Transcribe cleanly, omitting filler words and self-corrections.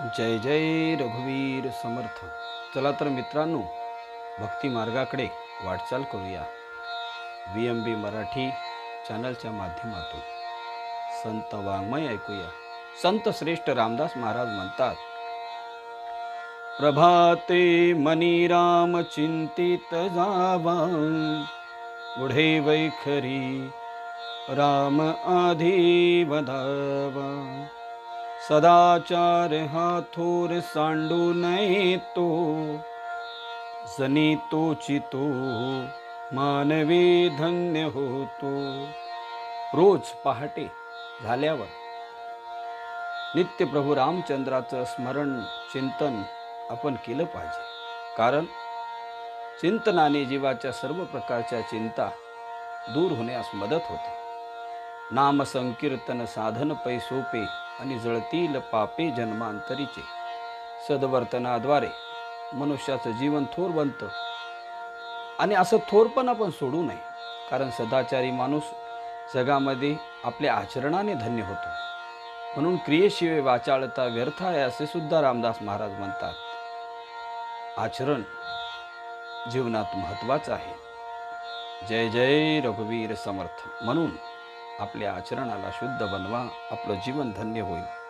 जय जय रघुवीर समर्थ. चला तर मित्रांनो, भक्ती मार्गाकडे वाटचाल करूया. VMB मराठी चॅनलच्या माध्यमातून संत वाङ्मय ऐकूया. संत श्रेष्ठ रामदास महाराज म्हणतात, प्रभाते मनी राम चिंतित जावा, पुढे वैखरी राम आधी वधावा. सदाचार हा थोर सांडू नये तो, जनी तोची तो मानवी धन्य होतो. रोज पहाटे झाल्यावर नित्य प्रभू रामचंद्राचं स्मरण चिंतन आपण केलं पाहिजे. कारण चिंतनाने जीवाच्या सर्व प्रकारच्या चिंता दूर होण्यास मदत होते. नाम संकीर्तन साधन पै सोपे, आणि जळतील पापे जन्मांतरीचे. सद्वर्तनाद्वारे मनुष्याचं जीवन थोर बनतं. आणि असं थोरपण आपण सोडू नये, कारण सदाचारी माणूस जगामध्ये आपल्या आचरणाने धन्य होतो. म्हणून क्रियेशिवाय वाचाळता व्यर्थ आहे, असे सुद्धा रामदास महाराज म्हणतात. आचरण जीवनात महत्त्वाचं आहे. जय जय रघुवीर समर्थ. म्हणून आपल्या आचरणाला शुद्ध बनवा, आपलं जीवन धन्य होईल.